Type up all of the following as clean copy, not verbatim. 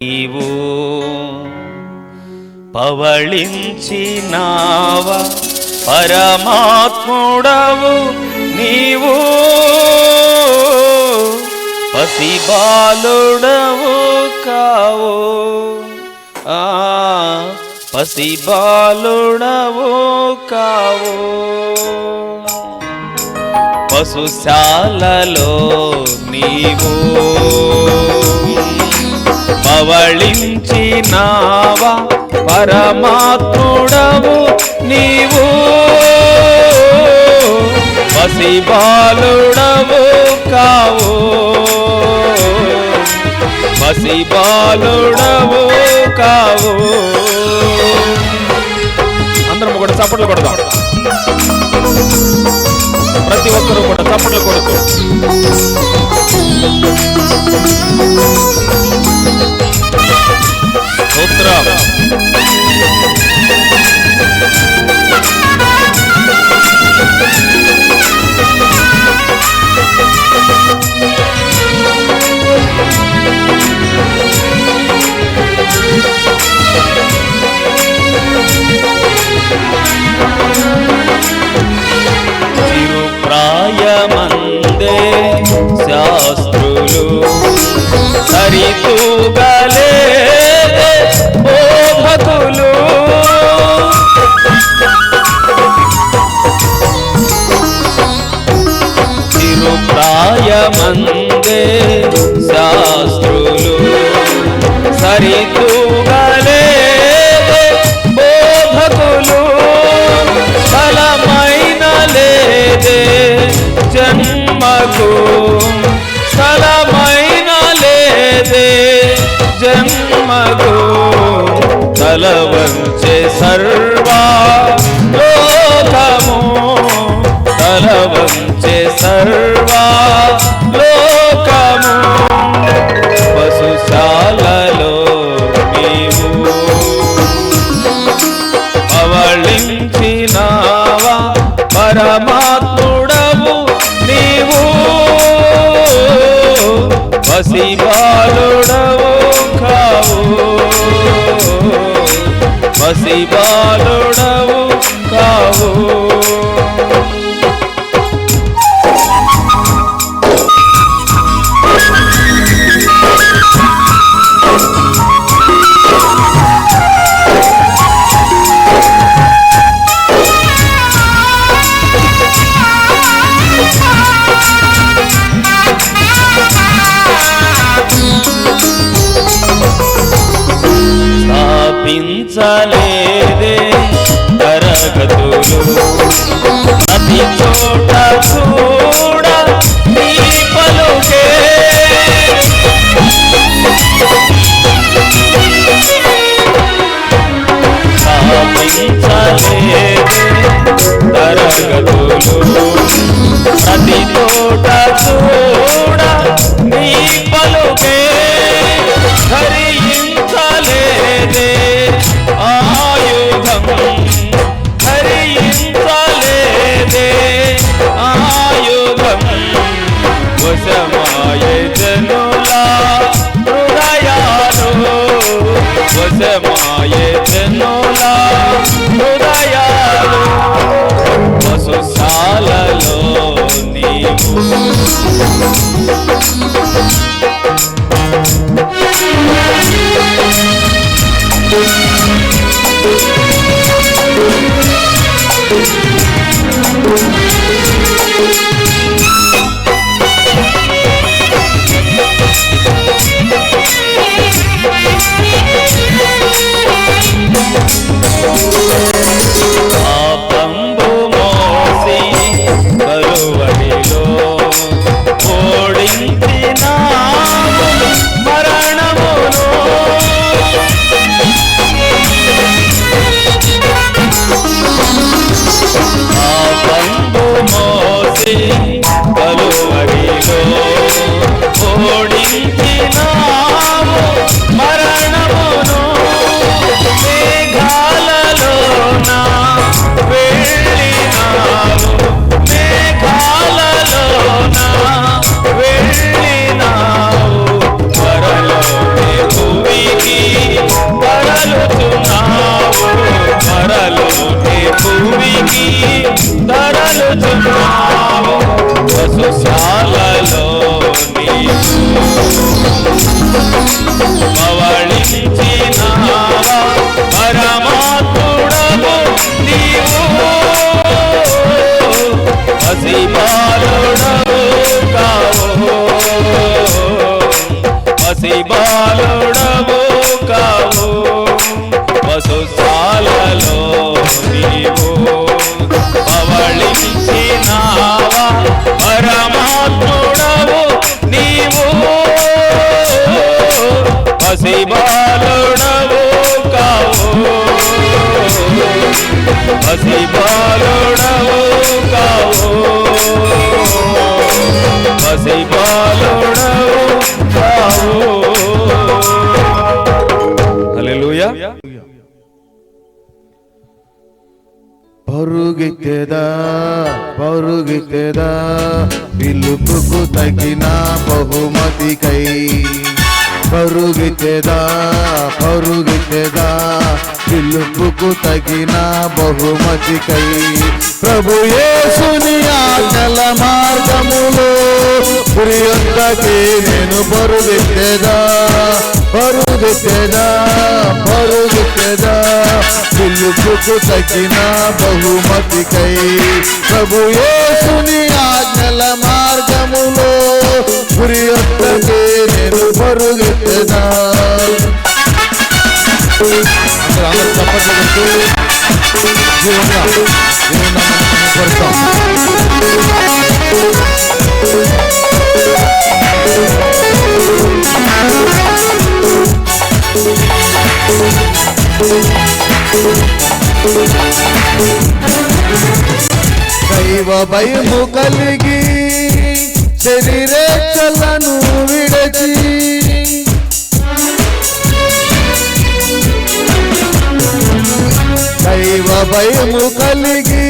నీవు పవళించినావా పరమాత్ముడవు నీవు పసిబాలుడవు కావు పసిబాలుడవు కావు పశుశాలలో నీవు పవళించినావా పరమాత్ముడవు నీవు పసిబాలుడవు కావు పసిబాలుడవు కావు. అందరం కూడా చప్పట్లు కొడదాం. ప్రతి ఒక్కరూ కూడా చప్పట్లు కొడుతూ స్తోత్రం. చిరుప్రాయమందే శాస్త్రులు సరితూగలే బోధకులు చిరుప్రాయమందే శాస్త్రులు సరితూగలే బోధకులు స్థలమైన లేదే జన్మకు స్థలమైన లేదే జన్మకు తల వంచే సర్వా లోకము తల వంచే సర్వా లోకము పశుశాలలో నీవు పవళించినావా పరమాత్ముడవు నీవు పసిబాలుడవు కావు పసిబాలుడవు కావు. స్థాపించలేదే తరగతులు ప్రతి చోట చూడ నీ పలుకే స్థాపించలేదే తరగతులు ప్రతి చోట చూడ నీ పలుకే ధరించలేదే ఆయుధం ధరించలేదే ఆయుధం వశమాయే జనులా హృదయాలు వశమాయే జనులా హృదయాలు పశుశాలలో నీవు పాపంబు మోసి కరువడిలో ఓడించిన బాలుడవు కావు పసి బాలుడవు కావు వసుశాలలో నీవు పవళించినావా పరమాత్ముడవు నీవు పసి బాలుడవు కావు పసి బాలుడవు కావు పసి బాలుడవు కావు. హల్లెలూయా. పరుగెత్తెదా పరుగెత్తెదా పిలుపుకు తగిన బహుమతికై పరుగెత్తెదా పరుగెత్తెదా పిలుపుకు తగిన బహుమతికై ప్రభు యేసుని ఆజ్ఞల మార్గములో గురి యొద్దకే నేను పరుగెత్తెదా పరుగెత్తెదా పరుగెత్తెదా పిలుపుకు తగిన బహుమతికై ప్రభు యేసుని ఆజ్ఞల మార్గములో గురి యొద్దకే నేను పరుగెత్తెదా. అందరూ చప్పట్లు కొడుతూ జీవంగా పడతాం. దైవ భయము కలిగి శరీరేచ్ఛలను విడచి దైవ భయము కలిగి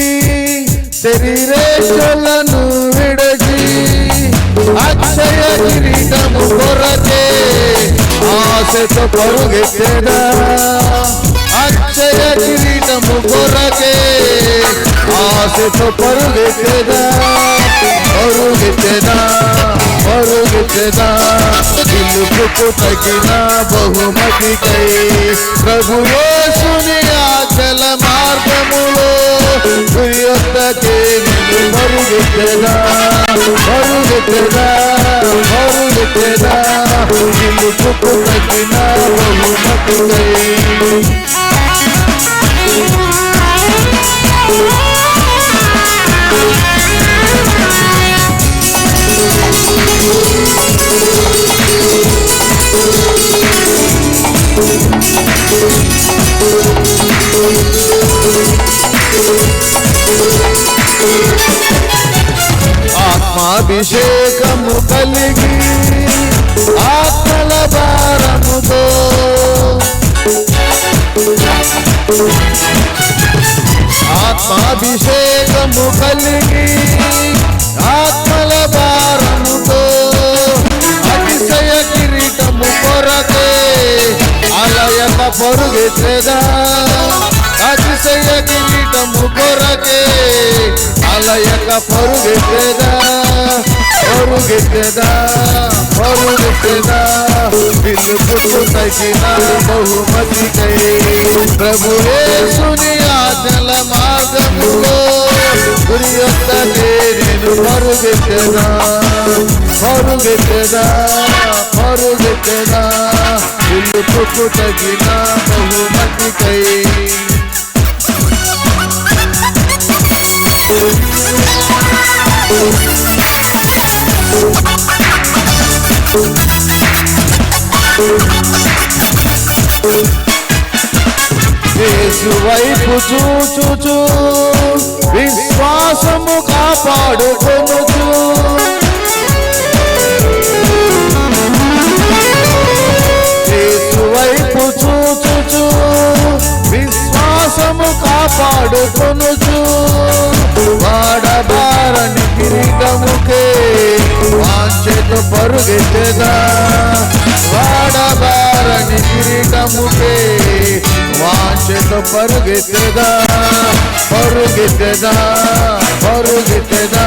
శరీరేచ్ఛలను విడచి అక్షయ కిరీటము కొరకే ఆశతో పరుగెత్తెదా అక్షయ కిరీటము కొరకే ఆశతో పరుగెత్తెదా పరుగెత్తెదా పరుగెత్తెదా పిలుపుకు తగిన బహుమతికై ప్రభు యేసుని ఆజ్ఞల మార్గములో గురి యొద్దకే నేను పరుగెత్తెదా పరుగెత్తెదా పరుగెత్తెదా పిలుపుకు తగిన బహుమతికై. ఆత్మాభిషేకము కలిగి ఆత్మల భారముతో ఆత్మాభిషేకము కలిగి ఆత్మల భారముతో అతిశయ కిరీటము కొరకే అలయక పరుగెత్తెదా అతిశయ కిరీటము కొరకే అలయక పరుగెత్తెదా పరుగెత్తెదా పరుగెత్తెదా పిలుపుకు తగిన బహుమతికై ప్రభు యేసుని ఆజ్ఞల మార్గములో గురి యొద్దకే నేను పరుగెత్తెదా పరుగెత్తెదా పరుగెత్తెదా పిలుపుకు తగిన బహుమతికై. యేసు వైపు చూచుచు విశ్వాసము కాపాడుకొనుచు యేసు వైపు చూచుచు విశ్వాసము కాపాడుకొనుచు వాడబారని కిరీటముకే వాంఛతో పరుగెత్తెదా వాడబారని కిరీటముకే వాంఛతో పరుగెత్తెదా పరుగెత్తెదా పరుగెత్తెదా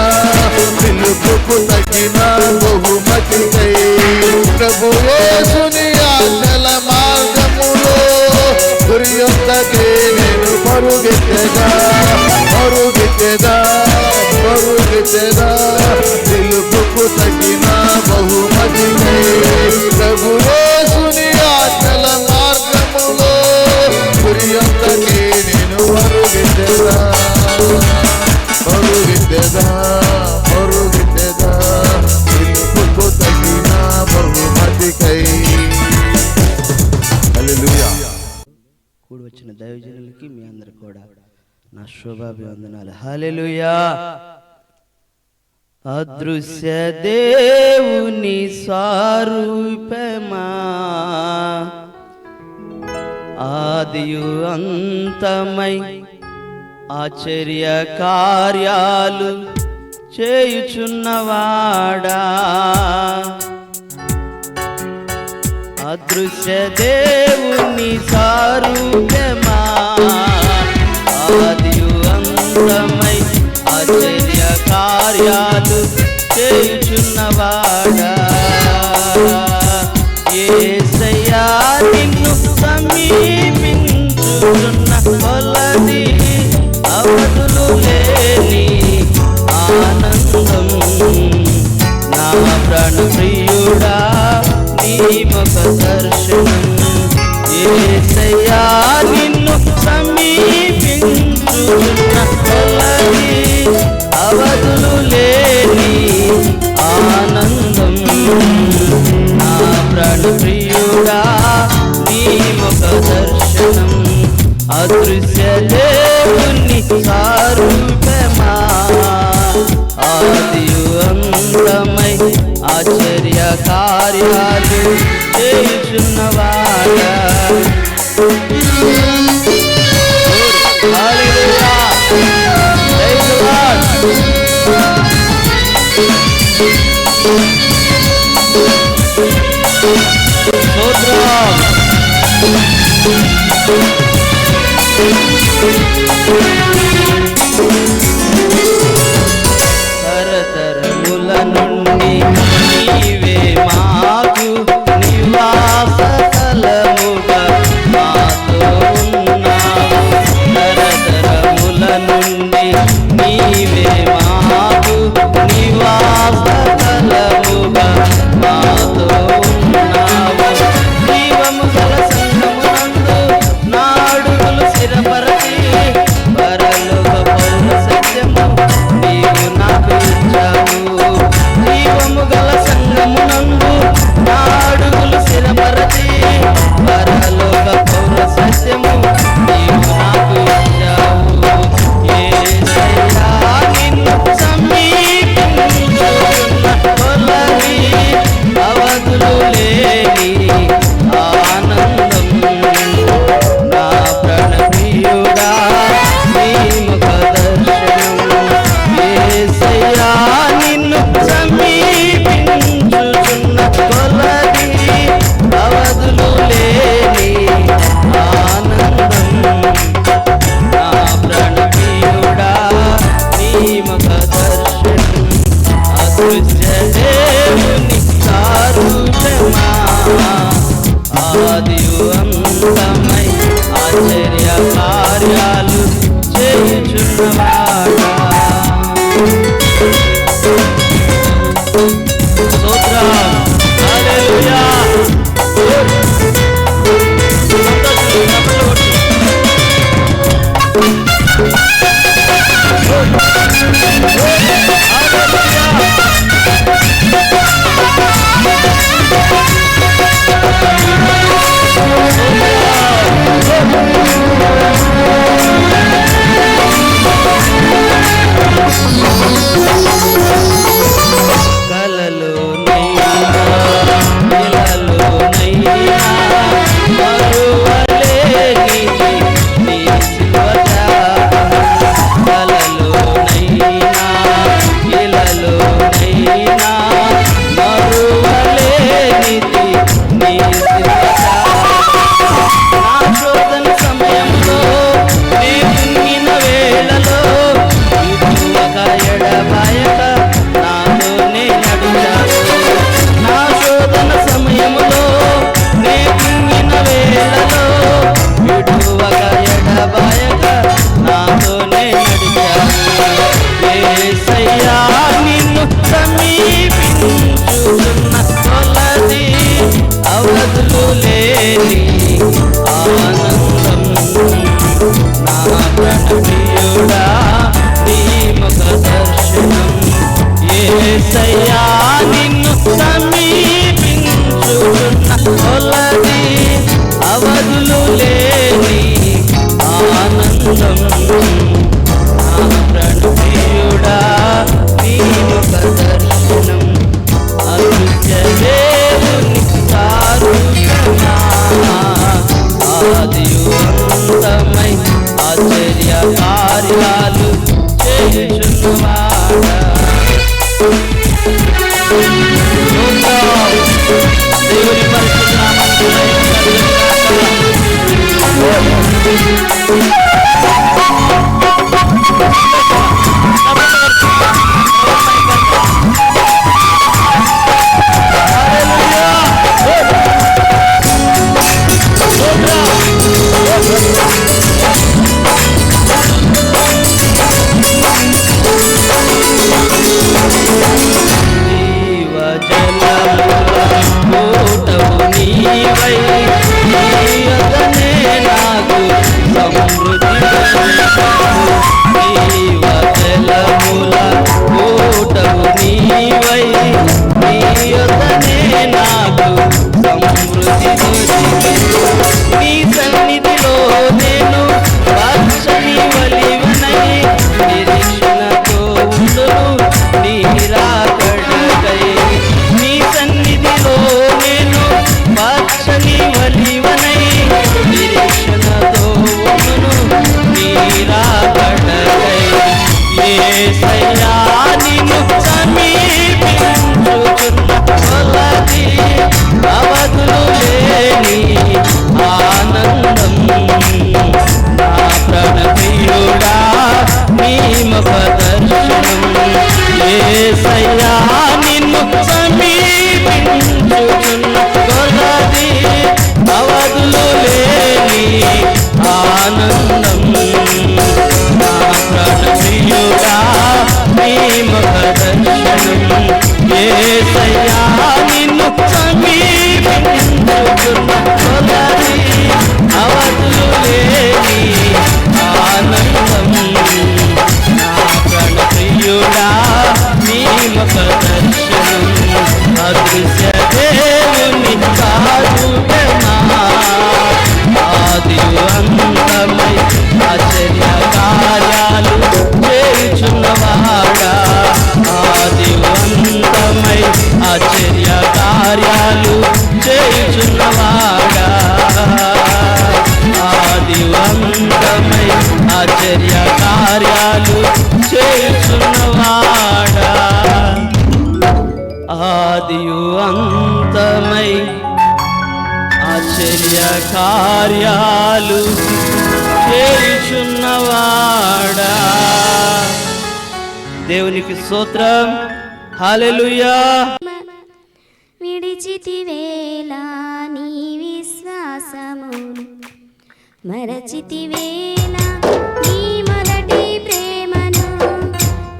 పిలుపుకు తగిన బహుమతికై ప్రభు యేసుని ఆజ్ఞల మార్గములో గురి యొద్దకే నేను పరుగెత్తెదా పరుగెత్తెదా పరుగెత్తెదా పిలుపుకు తగిన బహుమతికై ప్రభు యేసుని ఆజ్ఞల మార్గములో గురియంతకి నేను పరుగెత్తెదా పరుగెత్తెదా పరుగెత్తెదా పిలుపుకు తగిన బహుమతికై. హల్లెలూయా. కూడి వచ్చిన దైవజనులకి మీ అందరు కూడా నా శుభాభివందనాలు. హల్లెలూయా. అదృశ్య దేవుని స్వరూపమా ఆదియు అంతమై ఆశ్చర్య కార్యాలు చేయుచున్నవాడా అదృశ్య దేవుని స్వరూపమా ఆదియు అంతమై ఆశ్చర్య కార్యాలు చేయుచున్నవాడా యేసయ్యా నిన్ను సమీపించుచున్న కొలది అవధులు లేని ఆనందం నా ప్రాణ ప్రియుడా నీ ముఖ దర్శనం యేసయ్యా నిన్ను సమీపించుచున్న కొలది అవధులు లేని ఆనందం నా ప్రాణ ప్రియుడా నీ ముఖ దర్శనం అదృశ్య దేవుని స్వరూపమా ఆదియు అంతమై ఆశ్చర్య కార్యాలు చేయుచున్నవాడా. హల్లెలూయా. Praise the Lord. స్తోత్రం. తరతరముల నుండి నీవే మాకు నివాస స్థలముగా మాతో ఉన్నావు. తరతరముల నుండి నీవే మాకు నివాస స్థలముగా మాతో ఉన్నావు. జీవము గల సంఘమునందు నాడు ఆదియు అంతమై ఆశ్చర్య కార్యాలు చేయుచున్నవాడా. దేవుని పరిశుద్ధ నామమునకు కార్యాలు చేయుచున్నవాడా. దేవునికి స్తోత్రం. హల్లెలూయా. విడిచితివేలా నీ విశ్వాసమును, మరచితివేలా నీ మొదటి ప్రేమను.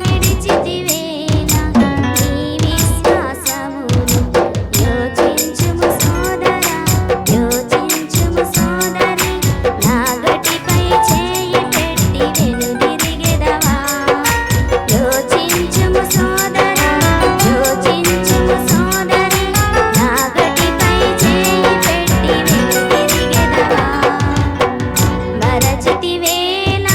విడిచితివేలా నీ విశ్వాసమును, యోచించుము సోదరా, యోచించుము సోదరి, నా గటిపై చేయి పెట్టి వెనుదిరిగెదవా. యోచించుము సోదరా, యోచించుము సోదరి, నా గటిపై చేయి పెట్టి వెనుదిరిగెదవా. మరచితివేలా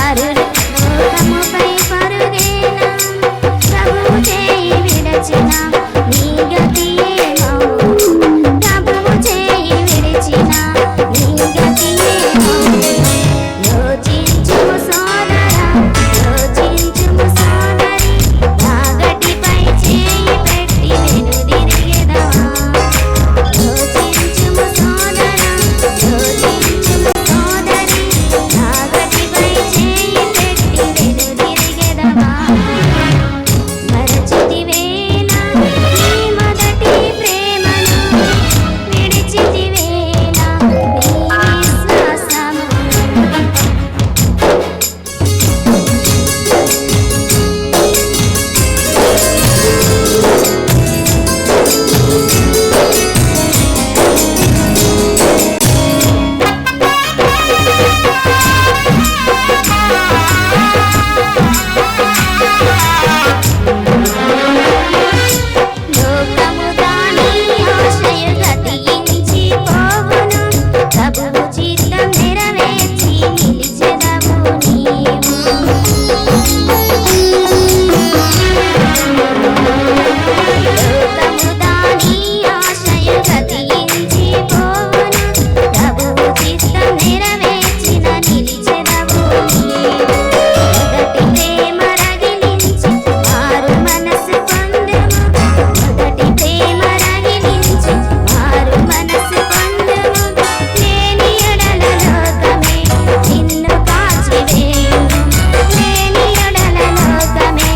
పరుగు లోకముపై పరుగేనా ప్రభువు చేయి విడచిన నీ గతియే మౌనం ప్రభువు చేయి విడిచిన నీ గతియే మౌనం యోచించుము సోదరా యోచించుము సోదరి నాగటిపై చేయి పెట్టి వెనుదిరిగెదవా యోచించుము సోదరా యోచించుము సోదరి నాగటిపై చేయి పెట్టి వెనుదిరిగెదవా మరచితివేలా నీ మొదటి ప్రేమను విడిచితివేలా నీ విశ్వాసము లోకము దాని ఆశయ గతించి పోవును ప్రభువు చిత్తం నెరవేర్చి నిలిచెదవు నీవు లోకము దాని ఆశయ గతించి పోవును ప్రభువు చిత్తం నెరవేర్చిన నిలిచెదవు నీవు మొదటి ప్రేమ రగిలించి మారు మనసు పొందుము మొదటి ప్రేమ రగిలించి మారు మనసు పొందుము లేని ఎడల లోకమే నిన్ను కాచివేయును లేని ఎడల లోకమే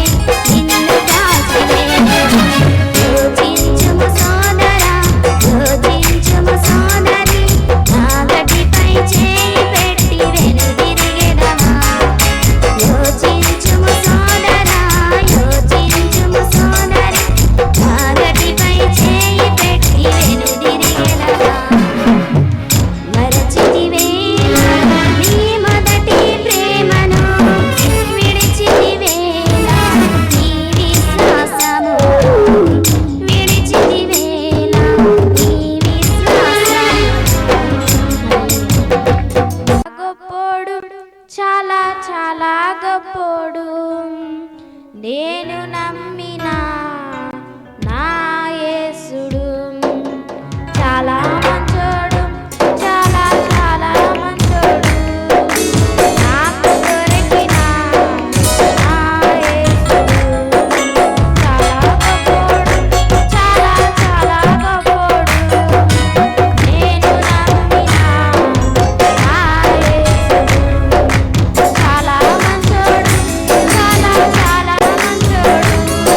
నిన్ను కాచివేయును యోచించుము సోదరా యోచించుము సోదరి నాగటిపై చేయి పెట్టి వెనుదిరిగెదవా యోచించుము సోదరా యోచించుము సోదరి నాగటిపై చేయి పెట్టి వెనుదిరిగెదవా మరచితివేలా నీ మొదటి ప్రేమను విడిచితివేలా నీ విశ్వాసము విడిచితివేలా నీ విశ్వాసము గొప్పోడు చాలా చాలా గొప్పోడు నేను నమ్మిన నా యేసుడు చాలా మంచోడు చాలా చాలా మంచోడు నాకు దొరికిన నా యేసుడు చాలా గొప్పోడు చాలా చాలా గొప్పోడు నేను నమ్మిన నా యేసుడు చాలా మంచోడు చాలా చాలా మంచోడు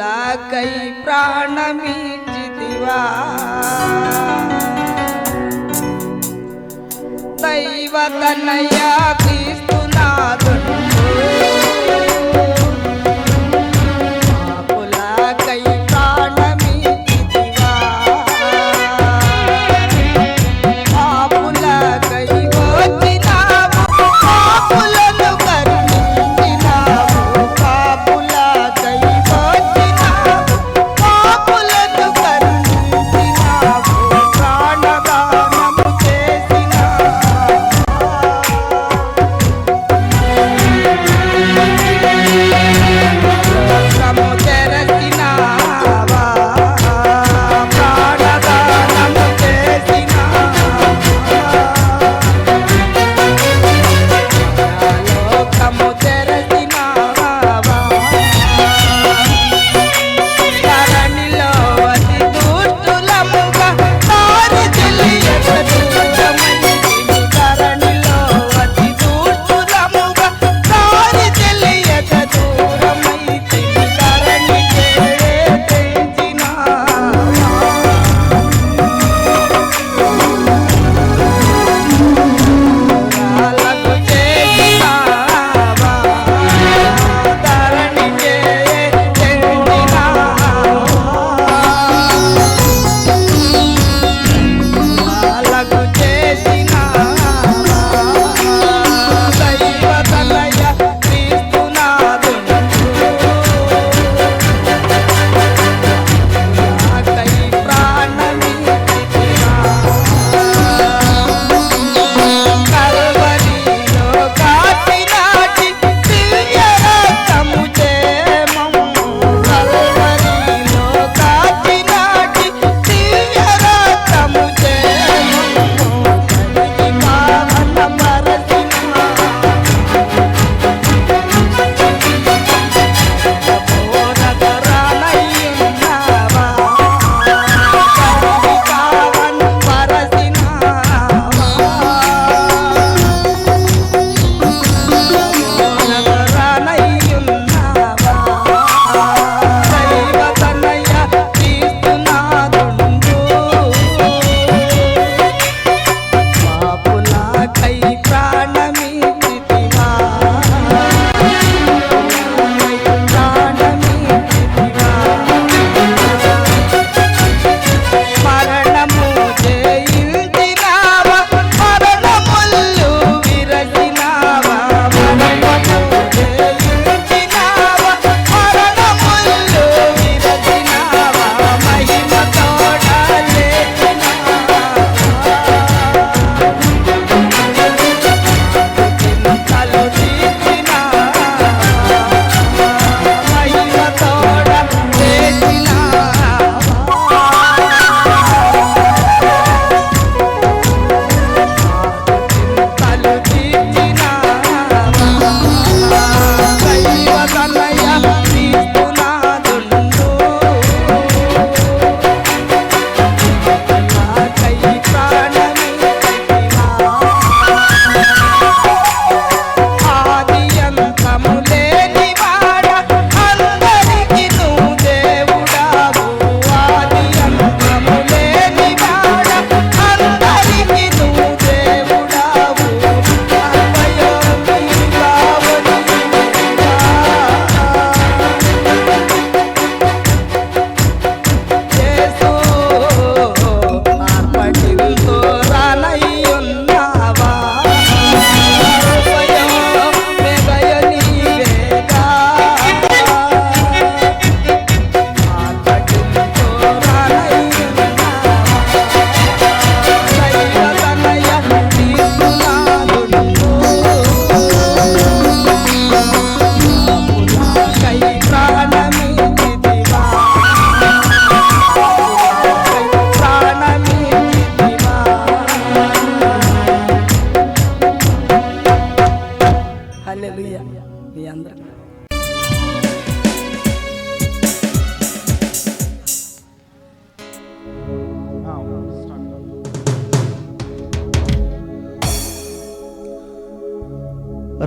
పాపులకై ప్రాణమిచ్చితివా దైవ తనయ క్రీస్తునాథుడు పాపులకై ప్రాణమిచ్చితివా పాపులకై వచ్చినావు పాపులను కరుణించినావు పాపులకై వచ్చినావు పాపులను కరుణించినావు ప్రాణదానము చేసినావు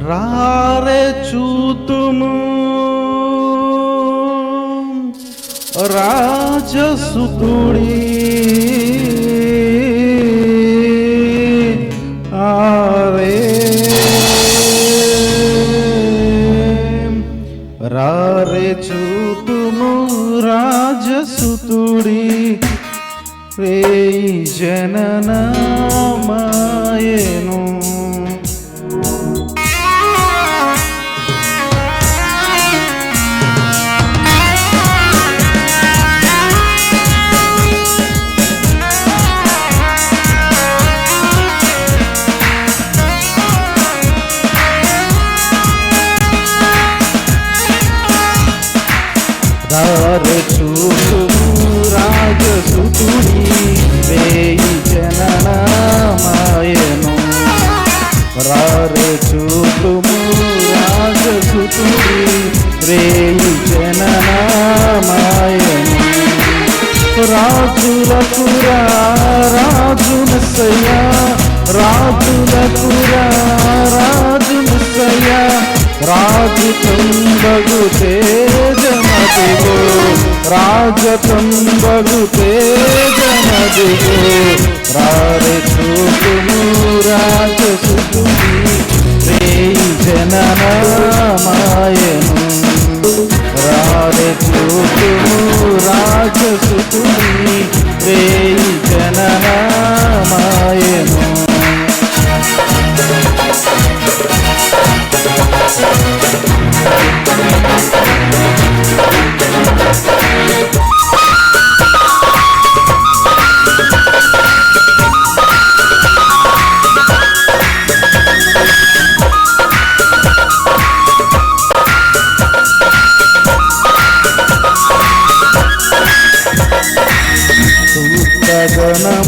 రారే చూతుము రాజసుతుడి ఆరే రారే చూతుము రాజసుతుడి రే జననమాయెను దారి చూతుము రాజసుతుడి వేయి జననమాయెను రారే చూతుము రాజసుతుడి వేయి జననమాయెను రాజులకు రాజు మెస్సయ్య రాజులకు రాజు మెస్సయ్య రాజు తంబగు తేజమదిగో రాజతంబగు తేజమదిగో రారే చూతుము రాజసుతుడి రేయి జననమాయెను రారే చూతుము రాజసుతుడి రేయి జననమాయెను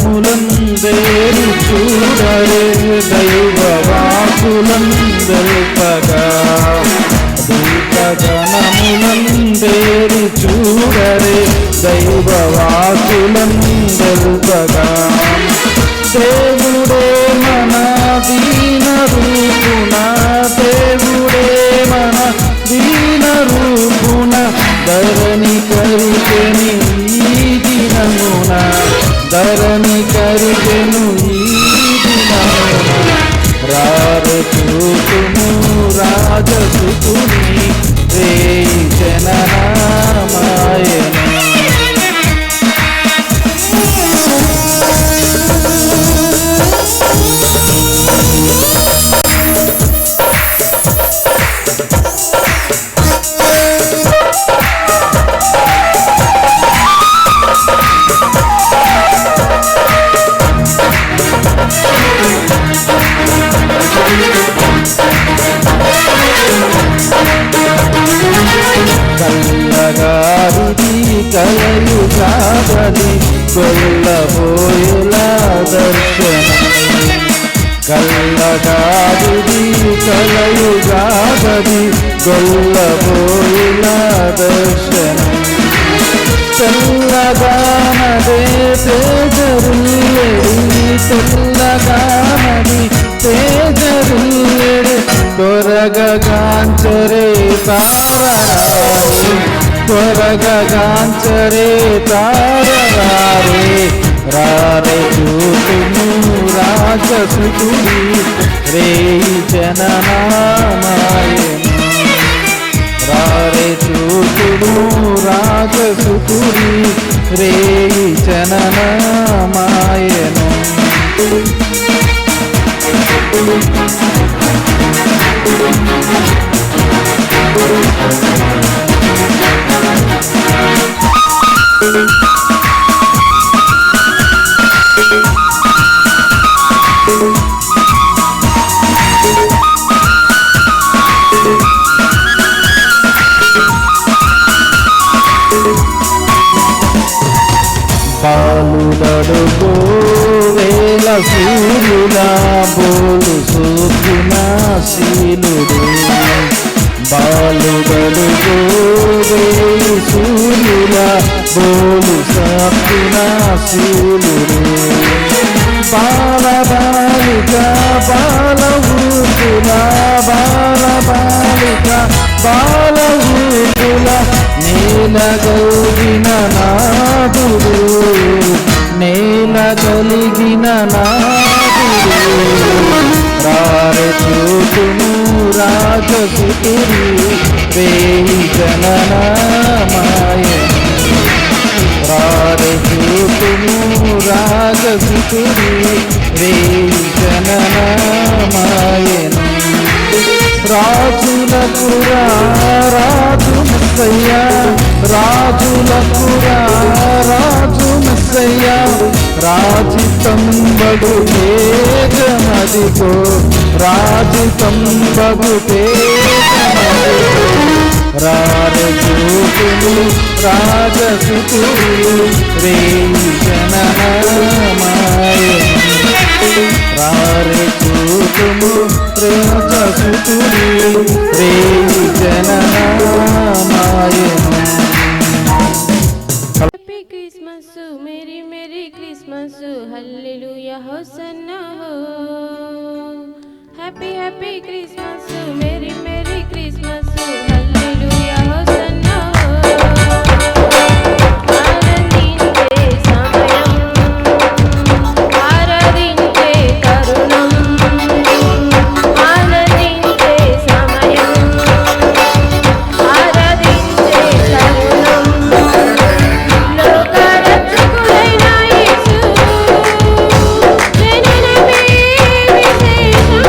గణములందేరు చూడరే దైవవాకులందల్పగా దూతగణములందేరు చూడరే దైవవాకులందల్పగా దేవుడే మన దీన రూపున దేవుడే మన దీన రూపున ధరణి కరికెని ఈ దినమున ధరణి కరికెను ఈ దినమున రారే చూతుము రాజసుతుడి రేయి జననమాయెను కల్లగారుది కలయు కాదది కొల్లబోయేలా దర్శనం కల్లగారుది కలయు కాదది కొల్లబోయేలా దర్శనం తెల్లగానదే తేజరుల్లెడి తెల్లగానది తేజరుల్లెడి త్వరగాంచరే తారరారే త్వరగాంచరే తారరారే రారే చూతుము రాజసుతుడి రేయి జననమాయెను రారే చూతుము రాజసుతుడి రేయి జననమాయెను బాలుడడుగో వేల సూర్యుడా బోలు సూర్యున శీలుడు బాలుడడుగో వేల సూర్యుడా బోలు సూర్యున శీలుడు బాల బాలిక బాల ఊతుల బాల బాలిక బాల ఊతుల రాజుల నేలగలిగిన నాదుడు, నేల కలిగిన నాదుడు. రారె చూతును రాజసుతుడు, వేయి జననామాయ. రారె చూతును రాజసుతుడు, వేయి జననామాయను. రాజులకు రాజు మెస్సయ్య, రాజులకు రాజు మెస్సయ్య. రాజితంబగు తేజమదిగో, రాజితంబగు తేజమదిగో. రారజూతులు రాజసుతులు, రేయి జననామాయను. రారె చూతుము రాజసుతులు, రేయి జననామాయను. हैप्पी क्रिसमस मेरी मेरी क्रिसमस हालेलुया होसन्ना हो. हैप्पी हैप्पी क्रिसमस मेरी मेरी क्रिसमस हालेलुया होसन्ना हो. आराधिंचे समयं आराधिंचे तरुणं, आनंदिंचे समयं आराधिंचे तरुणं. లోకరక్షకుడైన యేసు జననమే విశేషం,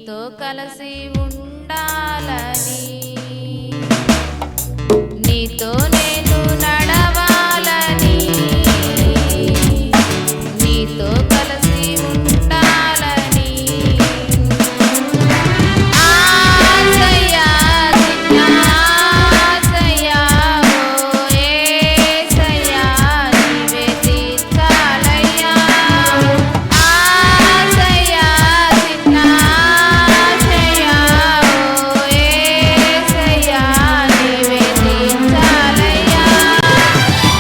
నీతో కలిసి ఉండాలని, నీతో నేను నడవాలని, నీతో కలిసి ఉండాలని. ఆశయ్యా చిన్న ఆశయ్యా ఓ యేసయ్యా నీవే తీర్చాలయ్యా. ఆశయ్యా చిన్న ఆశయ్యా ఓ యేసయ్యా నీవే తీర్చాలయ్యా.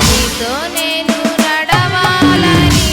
నీతో నేను నడవాలని,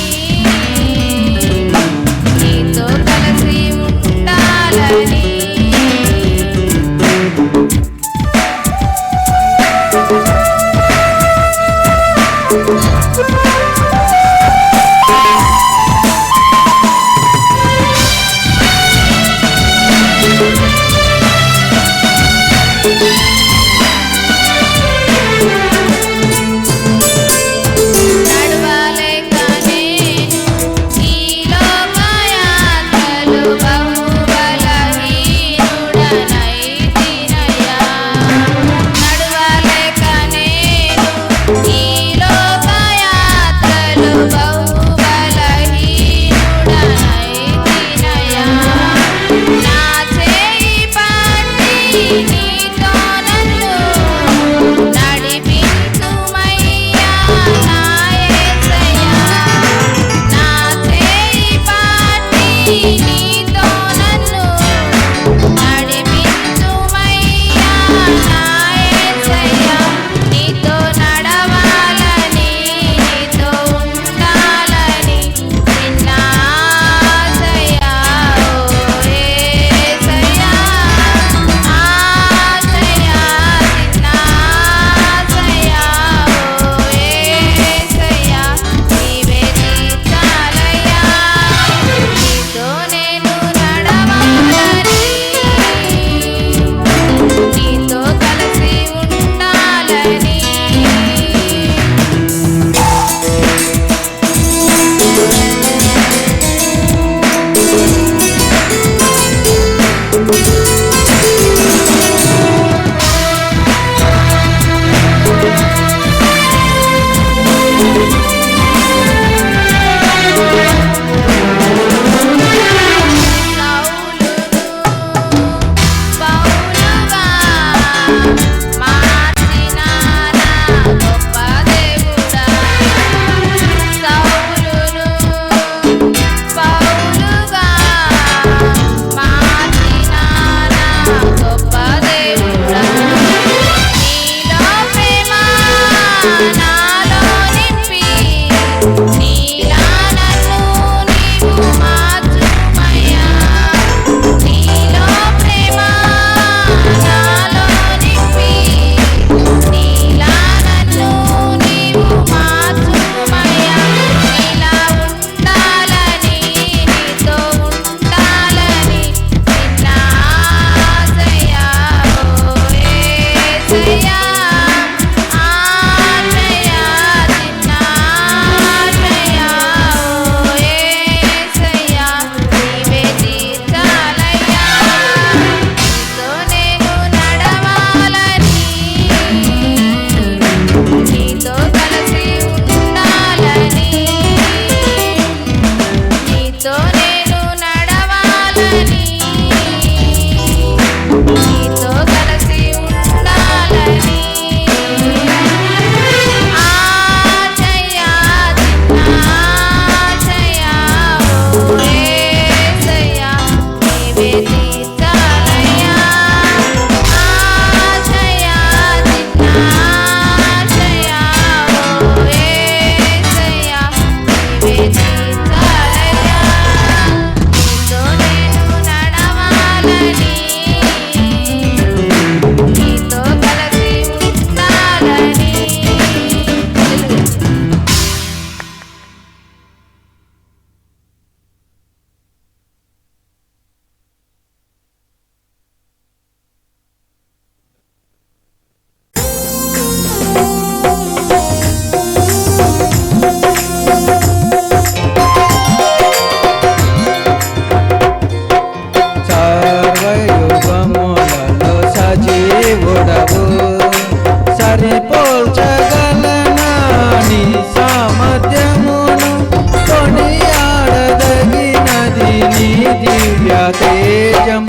తేజం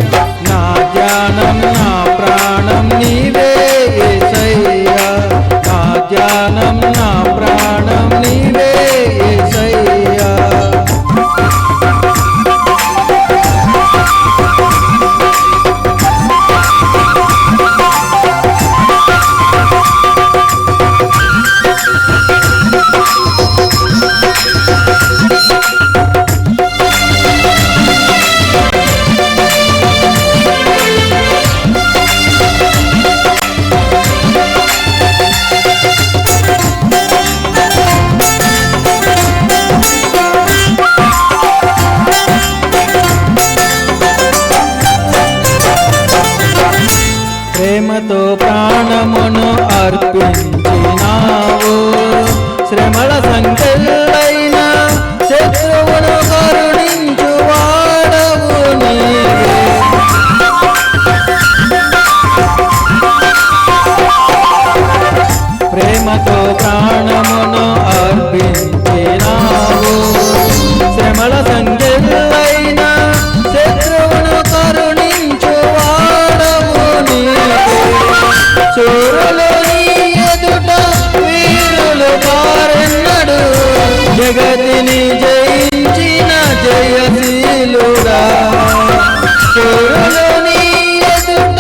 నా ధ్యానం నా ప్రాణం నీవే యేసయ్యా నా ధ్యానం నా ప్రాణం నీవే యేసయ్యా ప్రేమతో ప్రాణమును అర్పించినావు శ్రమల సంఖ్యలైన శత్రువును కరుణించు వాడవు నీవే ప్రేమతో ప్రాణమును అర్పించినావు శ్రమల సంఖ్యలైన శత్రువును కరుణించు వాడవు నీవే చూరులు నీ ఎదుట వీరులు పారెన్నడు జగతిని జయించిన జయశీలుడా చూరులు నీ ఎదుట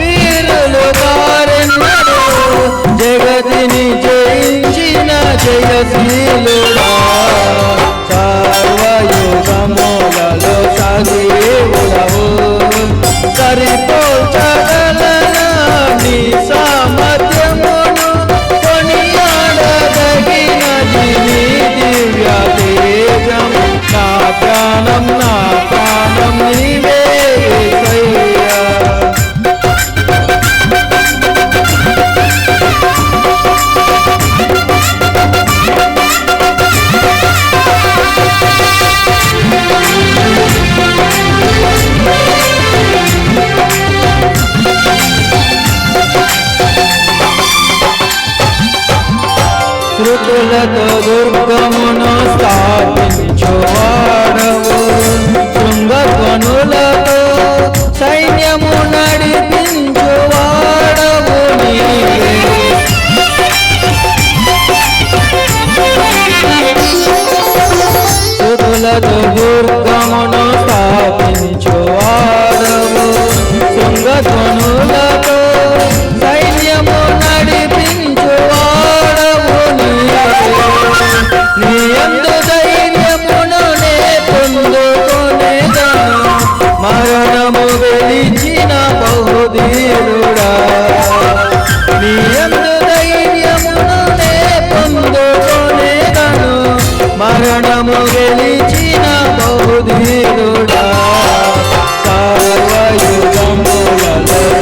వీరులు పారెన్నడు జగతిని జయించిన జయశీలుడా సర్వయుగములలో సజీవుడవు సరిపోల్చగలనా నీ సామర్థ్యమును కొనియాడదగినది నీ దివ్య తేజం నా ప్రాణం నీవే యేసయ్యా శృతులతో దుర్గమును స్థాపించువాడవు శృంగధ్వనులతో సైన్యము నడిపించువాడవు నీవే శృతులతో దుర్గమును స్థాపించువాడవు శృంగధ్వనులతో సైన్యము నడిపించువాడవు నీ యందు ధైర్యమును నే పొందుకొనేదను మరణము గెలిచిన బహుధీరుడా నీ యందు ధైర్యమును నే పొందుకొనేదను మరణము గెలిచిన బహుధీరుడా సర్వయుగములలో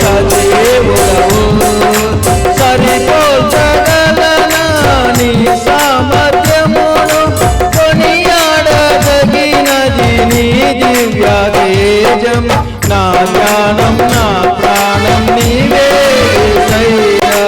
సజీవుడవు సరిపోల్చగలనా నీ సామర్థ్యమును కొనియాడదగినది నీ దివ్య తేజం నా ధ్యానం నా ప్రాణం నీవే యేసయ్యా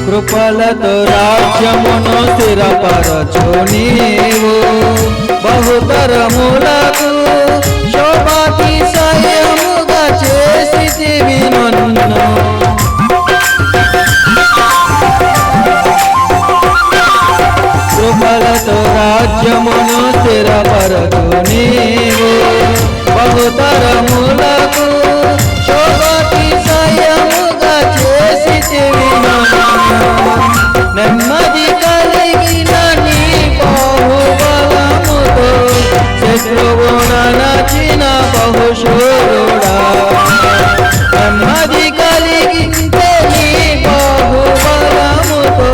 కృపలతో రాజ్యమును స్థిరపరచు నీవు బహుతరములకు శోభాతిశయముగా చేసితివి నన్ను కృపలతో రాజ్యమును స్థిరపరచు నీవు బహుతరములకు శోభాతిశయముగా చేసితివి నెమ్మది కలిగిన నీ బాహుబలముతో శత్రువున నచిన బహుశూరుడా నెమ్మది కలిగించే నీ బాహుబలముతో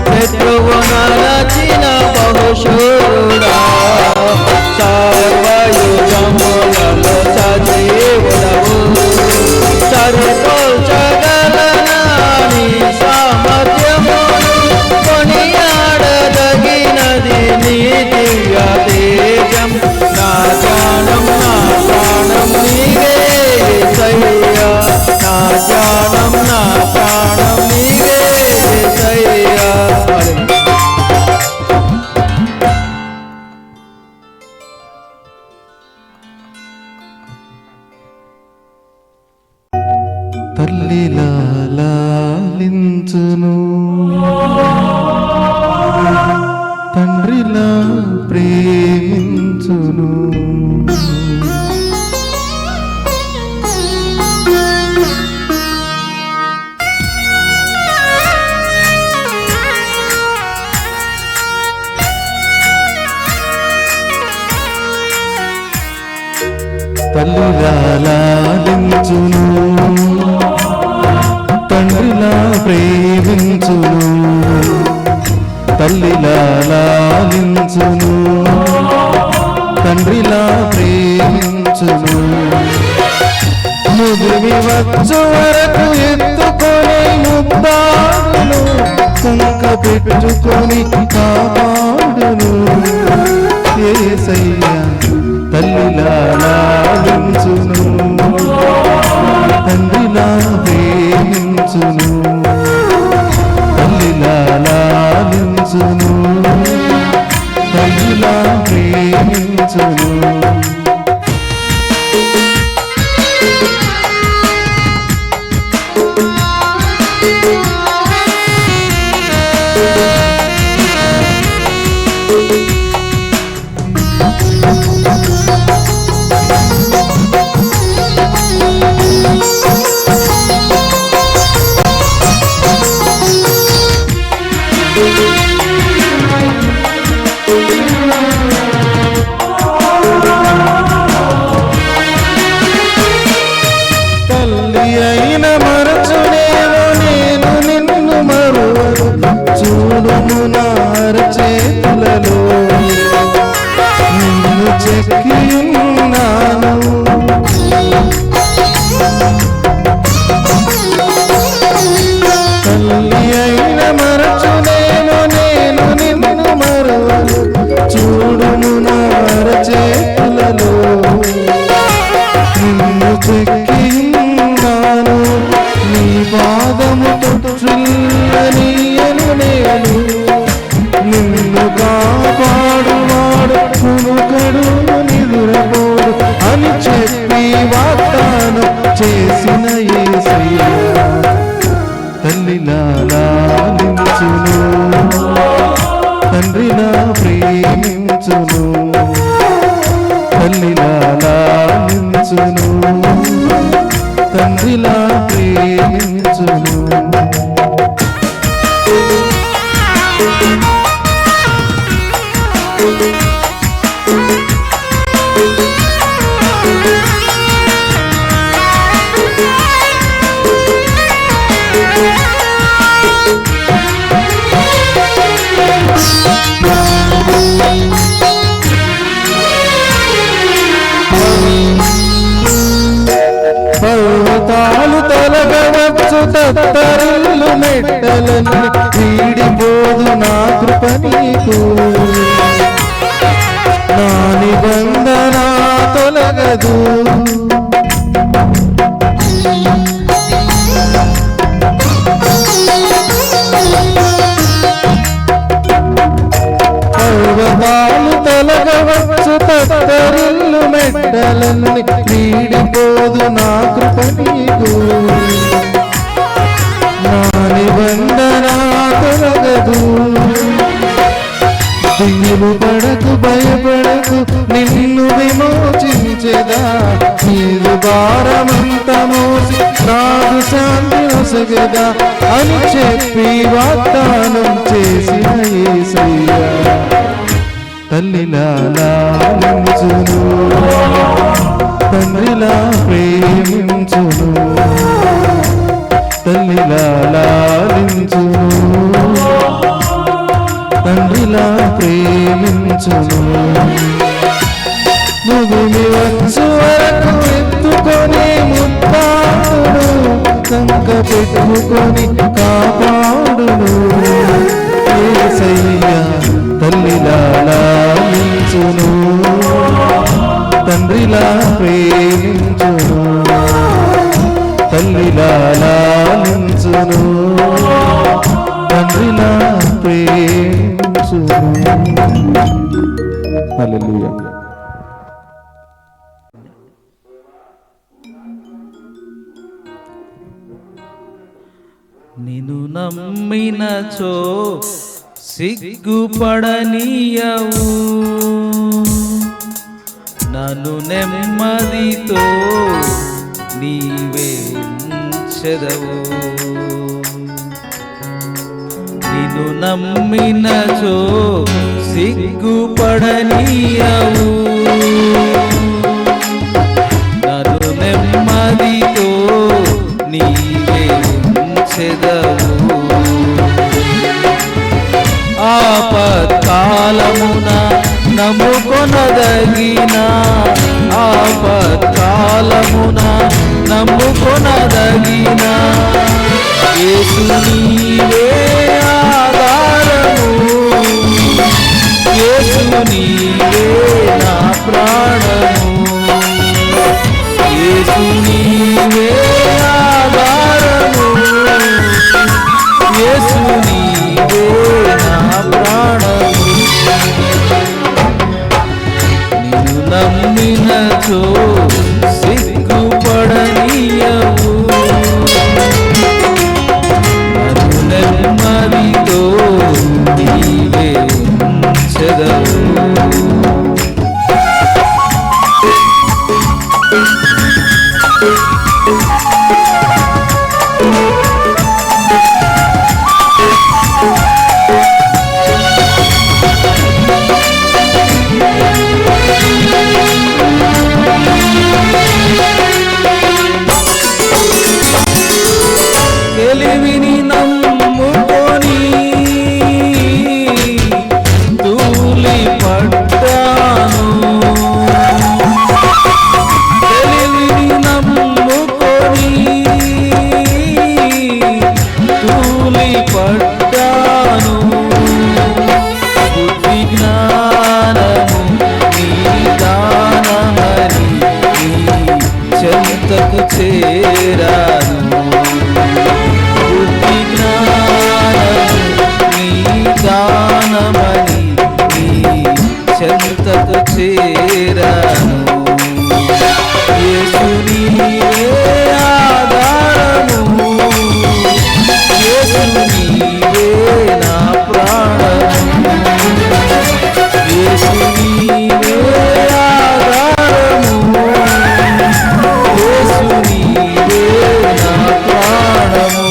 శత్రువున నచిన బహుశూరుడా సర్వయుగముల తల్లిలా లాలించును, తండ్రిలా ప్రేమించును. తల్లిలా లాలించును, తండ్రిలా ప్రేమించును. తల్లిలా లాలించును, తండ్రిలా ప్రేమించును. ముదిమి వచ్చు వరకు ఎత్తుకొని ముద్దాడును, సంక పెట్టుకొని కాపాడును. యేసయ్యా తల్లిలా లాలించును, తండ్రిలా ప్రేమించును. తల్లిలా లాలించును, తండ్రిలా ప్రేమించును. తల్లి అయిన మరచునేమో నేను నిన్ను మరువను, చూడుము నార చేతులలో నిన్ను చెక్కియున్నాను. తల్లి అయిన మరచునేమో నేను నిన్ను మరువను, చూడుము నార చేతులలో నిన్ను చెక్కియున్నాను. నీ పాదము తొట్టిల్లనీయను నేను, నిన్ను కాపాడువాడు కునుకడు నిదురపోడు అని చెప్పి వాగ్దానం చేసిన యేసయ్యా తల్లిలా లాలించును, తండ్రిలా ప్రేమించును. తల్లిలా లాలించును, తండ్రిలా ప్రేమించును. పర్వతాలు తొలగవచ్చు, తత్తరిల్లు మెట్టలన్నీ వీడిపోదు నా కృప నీకు. నా నిబంధన తొలగదు, పర్వతాలు తొలగవచ్చు, తత్తరిల్లు మెట్టలన్నీ వీడిపోదు నా కృప నీకు. నా నిబంధన తొలగదు. దిగులు పడకు భయపడకు, నిన్ను విమోచించెదా. నీదు భారమంత మోసి నాకు శాంతి నొసగదా అని చెప్పి వాగ్దానం చేసిన యేసయ్యా తల్లిలా లాలించును, తండ్రిలా ప్రేమించును. తల్లిలా లాలించును, తండ్రిలా ప్రేమించును. ముదిమి వచ్చు వరకు ఎత్తుకొని ముద్దాడును, సంక పెట్టుకొని కాపాడును. యేసయ్యా తల్లిలా లాలించును, తండ్రిలా ప్రేమించును. తల్లిలా లాలించును, తండ్రిలా ప్రేమించును. హల్లెలూయా. నమ్మినచో సిగ్గుపడనీయవు, నన్ను నెమ్మదితో నీవే ఉంచెదవు. నిన్ను నమ్మినచో సిగ్గుపడనీయవు, నన్ను నెమ్మదితో నీవే ఉంచెదవు. ఆపత్కాలమున నమ్ముకొనదగిన, ఆపత్కాలమున నమ్ముకొనదగిన యేసు నీవే ఆధారము, యేసు నీవే నా ప్రాణము, యేసు నీవే ఆధారము, యేసు నీవే నా ప్రాణము. నిన్ను నమ్మినచో సిగ్గుపడనీయవు, నన్ను నెమ్మదితో నీవే ఉంచెదవు. తెలివిని నమ్ముకొని ధూళి పడ్డాను, తెలివిని నమ్ముకొని ధూళి పడ్డాను. బుద్ధి జ్ఞానము నీ దానమని నీ చెంతకు చేరాను, బుద్ధి జ్ఞానము నీ దానమని నీ చెంతకు చేరాను. యేసు నీవే ఆధారము, యేసు నీవే నా ప్రాణము, యేసు నీవే ఆధారము, యేసు నీవే నా ప్రాణము.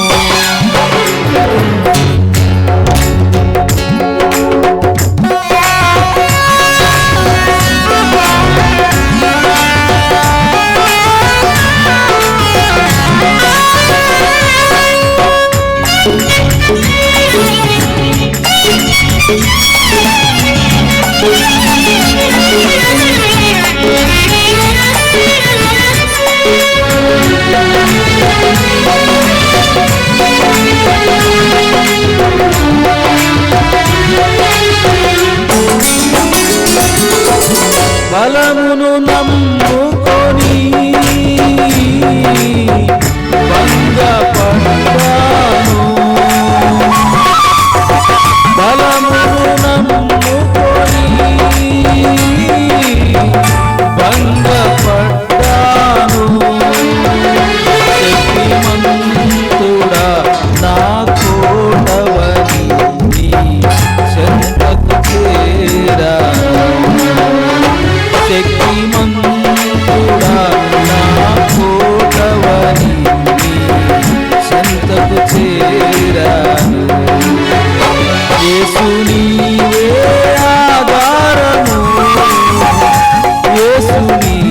బలమును నమ్ముకొని భంగపడ్డాను, బలమును నమ్ముకొని భంగపడ్డాను. శక్తిమంతుడా నా కోటవని నీ చెంతకు చేరాను, శక్తిమంతుడా నా కోటవని నీ చెంతకు చేరాను. యేసు నీవే ఆధారము, యేసు నీవే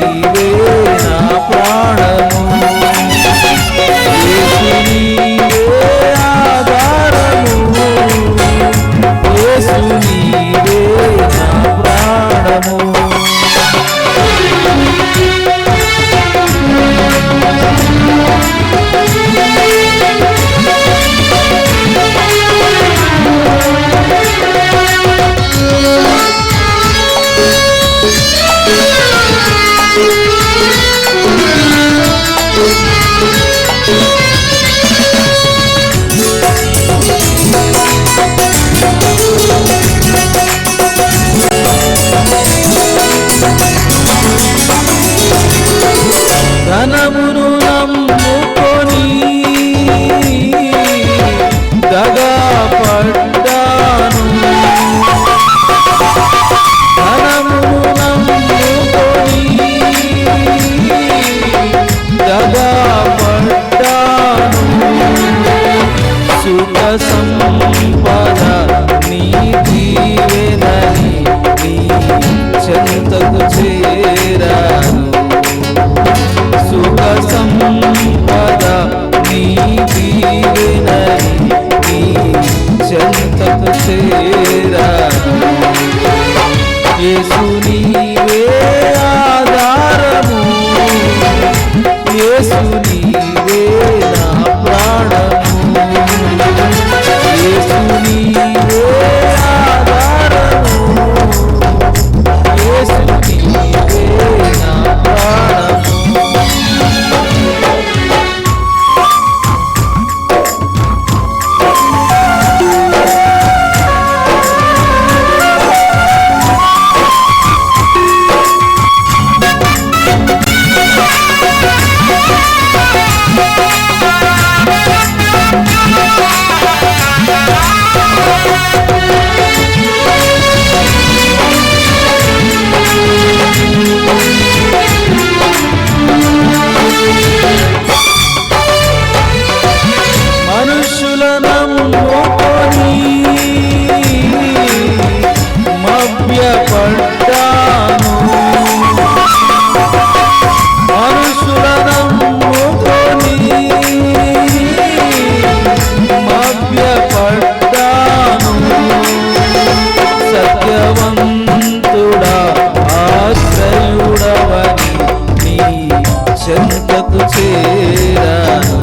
సంపద నీ దీవెనని నీ చెంతకు చేరాను సుఖ సంపద నీ దీవెనని నీ చెంతకు చేరాను యేసు నీవే ఆధారము యేసు నీవే నా ప్రాణము యేసు నీవే ఆధారము యేసు నీవే నా ప్రాణము మనుషుల నమ్ముకొని మభ్యపడ్డాను మనుషుల నమ్ముకొని మభ్యపడ్డాను సత్యవంతుడా ఆశ్రయుడవని నీ చెంతకు చేరాను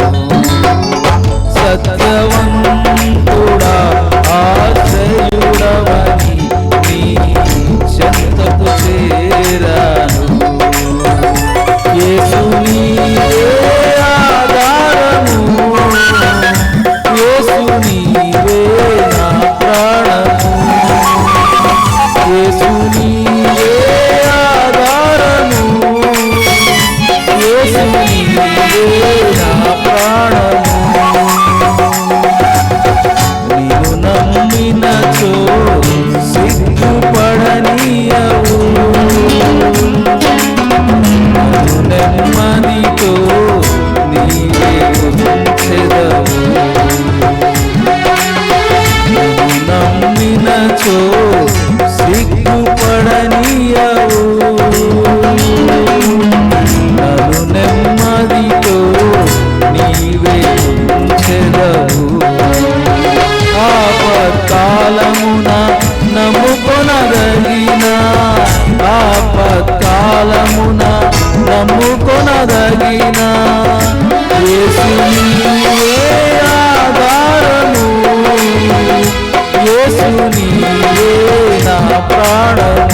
సత్యవంతుడా ఆశ్రయుడవని నీ చెంతకు చేరాను యేసు నీవే ఆధారము యేసు నీవే నా ప్రాణము యేసు నీవే ఆధారము యేసు నీవే నా ప్రాణము నీవు నమ్మినచో సిగ్గుపడనీయవు నన్ను నెమ్మదితో నీవే ఉంచెదవు నీవు నమ్మినచో సిగ్గుపడనీయవు నన్ను నెమ్మదితో నీవే ఉంచెదవు ఆపత్కాలమున నమ్ముకొనదగిన ఆపత్కాలమున నమ్ముకొనదగిన యేసు నీవే ఆధారము యేసు నీవే నా ప్రాణము